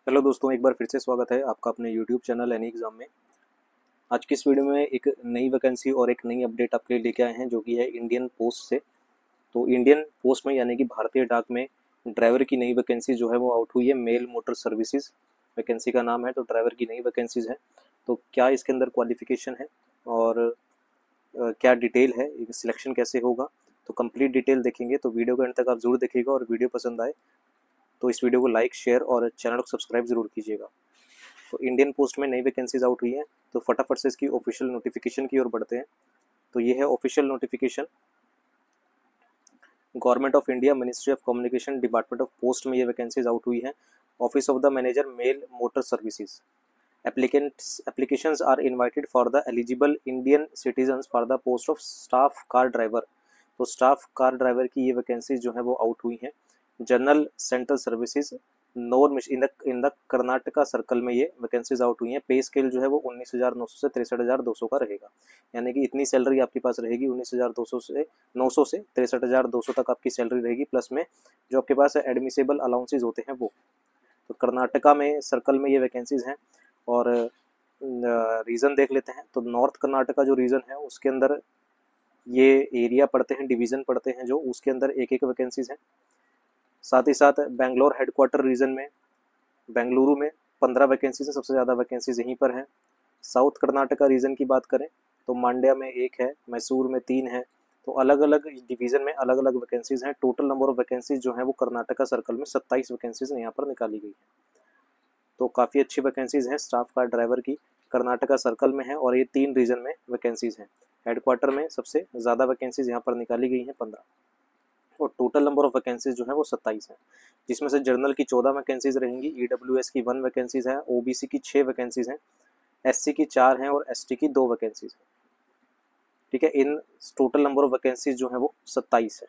Hello दोस्तों, एक बार फिर से स्वागत है आपका अपने यूट्यूब चैनल एनी एग्ज़ाम में। आज की इस वीडियो में एक नई वैकेंसी और एक नई अपडेट आपके लिए लेके आए हैं, जो कि है इंडियन पोस्ट से। तो इंडियन पोस्ट में यानी कि भारतीय डाक में ड्राइवर की नई वैकेंसी जो है वो आउट हुई है। मेल मोटर सर्विसेज वैकेंसी का नाम है, तो ड्राइवर की नई वैकेंसीज है। तो क्या इसके अंदर क्वालिफिकेशन है और क्या डिटेल है, सिलेक्शन कैसे होगा, तो कंप्लीट डिटेल देखेंगे। तो वीडियो को एंड तक आप जरूर देखिएगा और वीडियो पसंद आए तो इस वीडियो को लाइक, शेयर और चैनल को सब्सक्राइब जरूर कीजिएगा। तो इंडियन पोस्ट में नई वैकेंसीज आउट हुई हैं, तो फटाफट से इसकी ऑफिशियल नोटिफिकेशन की ओर बढ़ते हैं। तो ये है official notification. Government of India, ministry of communication, department of post में ये वैकेंसीज आउट हुई हैं। Office of the manager, mail motor services. Applications are invited for the eligible Indian citizens for the post of staff car driver. तो staff car driver की ये vacancies जो है वो आउट हुई हैं। General central services norm in the Karnataka circle में ये वैकेंसीज आउट हुई हैं। पे स्केल जो है वो 19,900 से 63,200 का रहेगा, यानी कि इतनी सैलरी आपके पास रहेगी। 19,200 से 900 से 63,200 तक आपकी सैलरी रहेगी, प्लस में जो आपके पास एडमिसेबल अलाउंसेज होते हैं वो। तो कर्नाटका में सर्कल में ये वैकेंसीज हैं। और रीज़न देख लेते हैं। तो नॉर्थ कर्नाटका जो रीजन है उसके अंदर ये एरिया पड़ते हैं, डिवीज़न पड़ते हैं, जो उसके अंदर एक एक वैकेंसीज हैं। साथ ही साथ बेंगलोर हेडक्वार्टर रीजन में, बेंगलुरु में 15 वैकेंसीज हैं, सबसे ज़्यादा वैकेंसीज यहीं पर हैं। साउथ कर्नाटका रीजन की बात करें तो मांड्या में 1 है, मैसूर में 3 है। तो अलग अलग डिवीज़न में अलग अलग वैकेंसीज हैं। टोटल नंबर ऑफ वैकेंसीज जो है वो कर्नाटका सर्कल में 27 वैकेंसीज यहाँ पर निकाली गई है। तो काफ़ी अच्छी वैकेंसीज हैं स्टाफ कार ड्राइवर की, कर्नाटका सर्कल में है। और ये 3 रीजन में वैकेंसीज हैं। हेडक्वार्टर में सबसे ज़्यादा वैकेंसीज यहाँ पर निकाली गई हैं, 15। और टोटल नंबर ऑफ वैकेंसीज जो है वो 27 है, जिसमें से जर्नल की 14 वैकेंसीज रहेंगी, ईडब्ल्यूएस की 1 वैकेंसीज है, ओबीसी की 6 वैकेंसीज हैं, एससी की 4 हैं और एसटी की 2 वैकेंसीज हैं। ठीक है, in total number of vacancies जो है वो 27 है।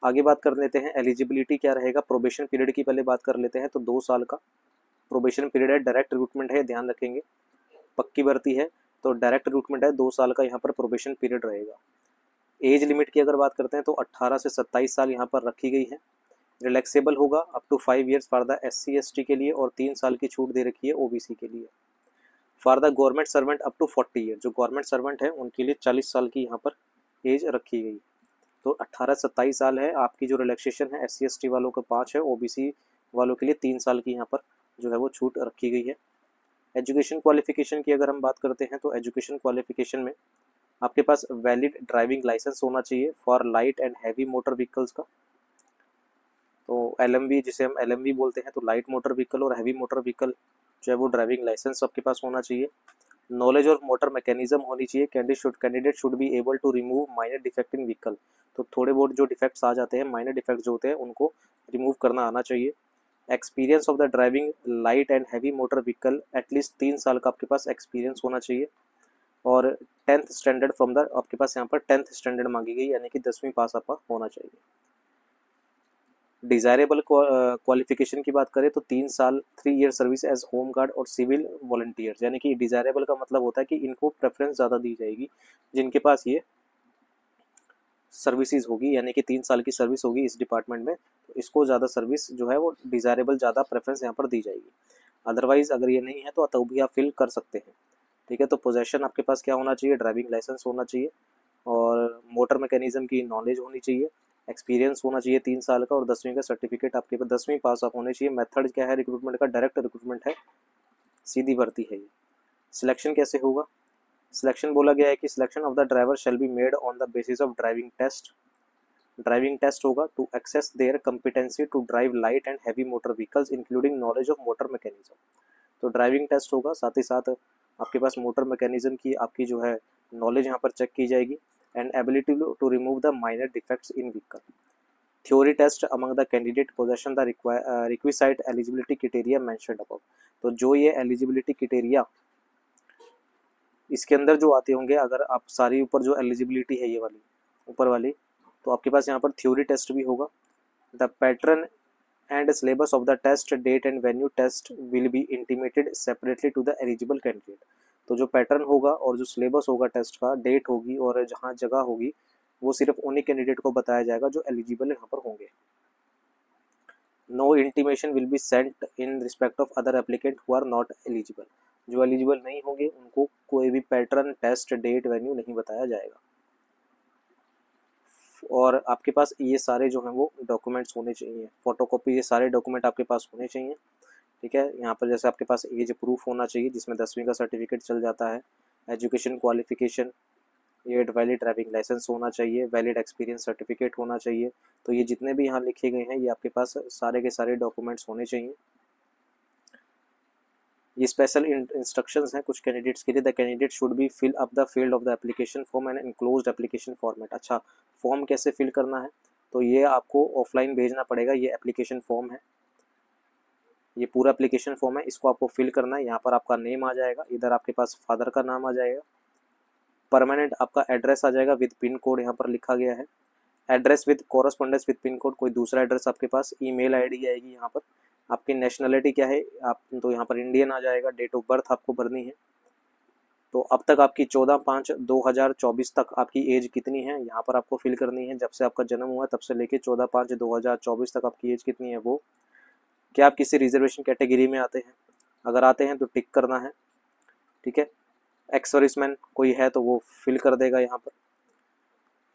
आगे बात कर लेते हैं एलिजिबिलिटी क्या रहेगा। प्रोबेशन पीरियड की पहले बात कर लेते हैं। तो 2 साल का प्रोबेशन पीरियड है। डायरेक्ट रिक्रूटमेंट है, ध्यान रखेंगे, पक्की भर्ती है तो डायरेक्ट रिक्रूटमेंट है। 2 साल का यहाँ पर प्रोबेशन पीरियड रहेगा। एज लिमिट की अगर बात करते हैं तो 18 से 27 साल यहाँ पर रखी गई है। रिलैक्सेबल होगा up to 5 years for the SC ST के लिए, और 3 साल की छूट दे रखी है ओबीसी के लिए। For the government servant up to 40 year, जो गवर्नमेंट सर्वेंट है उनके लिए 40 साल की यहाँ पर एज रखी गई। तो 18 से 27 साल है आपकी जो रिलैक्सेशन है। एससी एसटी वालों का 5 है, ओबीसी वालों के लिए 3 साल की यहाँ पर जो है वो छूट रखी गई है। एजुकेशन क्वालिफिकेशन की अगर हम बात करते हैं तो एजुकेशन क्वालिफिकेशन में आपके पास वैलिड ड्राइविंग लाइसेंस होना चाहिए for light and heavy motor vehicles का। तो एलएमवी, जिसे हम एलएमवी बोलते हैं, तो लाइट मोटर व्हीकल और हैवी मोटर व्हीकल जो है वो ड्राइविंग लाइसेंस आपके पास होना चाहिए। नॉलेज ऑफ मोटर मैकेनिज्म होनी चाहिए। Candidate should be able to remove minor defect in vehicle. तो थोड़े बहुत जो डिफेक्ट्स आ जाते हैं, माइनर डिफेक्ट जो होते हैं, उनको रिमूव करना आना चाहिए। Experience of the driving light and heavy motor vehicle, at least 3 साल का आपके पास एक्सपीरियंस होना चाहिए। और 10th स्टैंडर्ड फ्रॉम द, आपके पास यहाँ पर 10th स्टैंडर्ड मांगी गई, यानी कि 10वीं पास आपका होना चाहिए। डिजायरेबल क्वालिफिकेशन की बात करें तो 3 साल 3 year service age home guard और सिविल वॉलंटियर, यानी कि डिजायरेबल का मतलब होता है कि इनको प्रेफरेंस ज़्यादा दी जाएगी जिनके पास ये सर्विसेज होगी, यानी कि 3 साल की सर्विस होगी इस डिपार्टमेंट में, तो इसको ज़्यादा सर्विस जो है वो डिजायरेबल, ज़्यादा प्रेफरेंस यहाँ पर दी जाएगी। अदरवाइज अगर ये नहीं है तो भी आप फिल कर सकते हैं। ठीक है, तो पोजेशन आपके पास क्या होना चाहिए, ड्राइविंग लाइसेंस होना चाहिए और मोटर मैकेनिज्म की नॉलेज होनी चाहिए। एक्सपीरियंस होना चाहिए 3 साल का और 10वीं का सर्टिफिकेट आपके पास, 10वीं पास आप होने चाहिए। मेथड क्या है रिक्रूटमेंट का, डायरेक्ट रिक्रूटमेंट है, सीधी भर्ती है ये। सिलेक्शन कैसे होगा, सिलेक्शन बोला गया है कि selection of the driver shall be made on the basis of driving test. Driving test होगा to assess their competency to drive light and heavy motor vehicles including knowledge of motor mechanism. तो driving test होगा, साथ ही साथ आपके पास motor mechanism की आपकी जो है नॉलेज यहाँ पर चेक की जाएगी। And ability to remove the minor defects in vehicle. Theory test among the candidate possession the requisite eligibility criteria mentioned above. तो जो ये एलिजिबिलिटी क्राइटेरिया इसके अंदर जो आते होंगे, अगर आप सारी ऊपर जो एलिजिबिलिटी है ये वाली ऊपर वाली, तो आपके पास यहाँ पर थ्योरी टेस्ट भी होगा। The pattern and syllabus of the test, date and venue test will be intimated separately to the eligible candidate। तो जो पैटर्न होगा और जो सिलेबस होगा टेस्ट का, डेट होगी और जहाँ जगह होगी, वो सिर्फ उन्हीं कैंडिडेट को बताया जाएगा जो एलिजिबल यहाँ पर होंगे। No intimation will be sent in respect of other applicant who are not eligible, जो एलिजिबल नहीं होंगे उनको कोई भी पैटर्न, टेस्ट, डेट, वेन्यू नहीं बताया जाएगा। और आपके पास ये सारे जो हैं वो डॉक्यूमेंट्स होने चाहिए, फोटोकॉपी, ये सारे डॉक्यूमेंट आपके पास होने चाहिए। ठीक है, यहाँ पर जैसे आपके पास एज प्रूफ होना चाहिए जिसमें 10वीं का सर्टिफिकेट चल जाता है, एजुकेशन क्वालिफिकेशन, ये वैलिड ड्राइविंग लाइसेंस होना चाहिए, वैलिड एक्सपीरियंस सर्टिफिकेट होना चाहिए। तो ये जितने भी यहाँ लिखे गए हैं ये आपके पास सारे के सारे डॉक्यूमेंट्स होने चाहिए। ये स्पेशल इंस्ट्रक्शंस हैं कुछ कैंडिडेट्स के लिए। The candidate should be fill up the field of the application form and enclosed application format. अच्छा, फॉर्म कैसे फिल करना है, तो ये आपको ऑफलाइन भेजना पड़ेगा। ये एप्लीकेशन फॉर्म है, ये पूरा एप्लीकेशन फॉर्म है, इसको आपको फिल करना है। यहाँ पर आपका नेम आ जाएगा, इधर आपके पास फादर का नाम आ जाएगा, परमानेंट आपका एड्रेस आ जाएगा विद पिन कोड, यहाँ पर लिखा गया है address with correspondence with pin code, कोई दूसरा एड्रेस आपके पास, ईमेल आईडी आएगी यहाँ पर, आपकी नेशनलिटी क्या है, आप तो यहाँ पर इंडियन आ जाएगा, डेट ऑफ बर्थ आपको भरनी है। तो अब तक आपकी 14/5/2024 तक आपकी एज कितनी है यहाँ पर आपको फिल करनी है। जब से आपका जन्म हुआ तब से लेके 14/5/2024 तक आपकी एज कितनी है वो। क्या आप किसी रिजर्वेशन कैटेगरी में आते हैं, अगर आते हैं तो टिक करना है। ठीक है, एक्स सर्विसमैन कोई है तो वो फिल कर देगा यहाँ पर।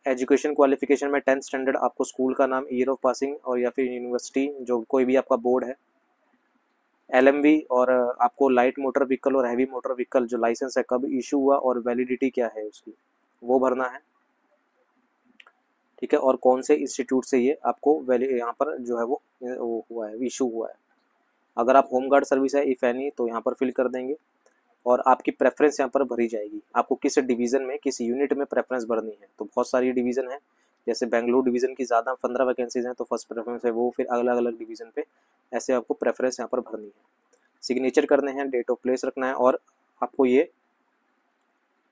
एजुकेशन क्वालिफिकेशन में 10th स्टैंडर्ड, आपको स्कूल का नाम, ईयर ऑफ पासिंग और या फिर यूनिवर्सिटी जो कोई भी आपका बोर्ड है, एलएमवी, और आपको लाइट मोटर व्हीकल और हैवी मोटर व्हीकल जो लाइसेंस है कब इशू हुआ और वैलिडिटी क्या है उसकी, वो भरना है। ठीक है, और कौन से इंस्टीट्यूट से ये आपको यहाँ पर जो है वो हुआ है, इशू हुआ है। अगर आप होम गार्ड सर्विस है इफ एनी तो यहाँ पर फिल कर देंगे। और आपकी प्रेफरेंस यहाँ पर भरी जाएगी, आपको किस डिवीज़न में, किस यूनिट में प्रेफरेंस भरनी है। तो बहुत सारी डिवीज़न है, जैसे बेंगलुरु डिवीज़न की ज़्यादा 15 वैकेंसीज हैं तो फर्स्ट प्रेफरेंस है वो, फिर अलग अलग डिवीज़न पे ऐसे आपको प्रेफरेंस यहाँ पर भरनी है। सिग्नेचर करने हैं, डेट ऑफ प्लेस रखना है, और आपको ये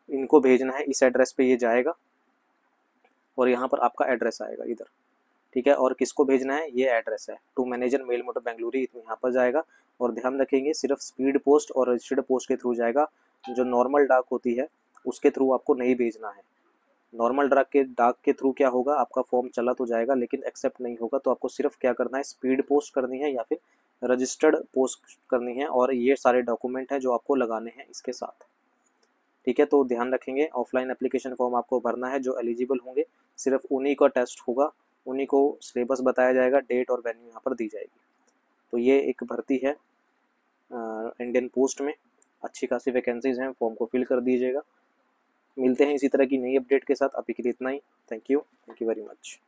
इनको भेजना है, इस एड्रेस पे ये जाएगा और यहाँ पर आपका एड्रेस आएगा इधर। ठीक है, और किसको भेजना है, ये एड्रेस है to manager mail motor Bengaluru, यहाँ पर जाएगा। और ध्यान रखेंगे सिर्फ स्पीड पोस्ट और रजिस्टर्ड पोस्ट के थ्रू जाएगा, जो नॉर्मल डाक होती है उसके थ्रू आपको नहीं भेजना है। नॉर्मल डाक के थ्रू क्या होगा, आपका फॉर्म चला तो जाएगा लेकिन एक्सेप्ट नहीं होगा, तो आपको सिर्फ क्या करना है, स्पीड पोस्ट करनी है या फिर रजिस्टर्ड पोस्ट करनी है, और ये सारे डॉक्यूमेंट हैं जो आपको लगाने हैं इसके साथ। ठीक है, तो ध्यान रखेंगे ऑफलाइन एप्लीकेशन फॉर्म आपको भरना है, जो एलिजिबल होंगे सिर्फ उन्हीं का टेस्ट होगा, उन्हीं को सिलेबस बताया जाएगा, डेट और वेन्यू यहाँ पर दी जाएगी। तो ये एक भर्ती है इंडियन पोस्ट में, अच्छी खासी वैकेंसीज हैं, फॉर्म को फिल कर दीजिएगा। मिलते हैं इसी तरह की नई अपडेट के साथ, अभी के लिए इतना ही। Thank you very much.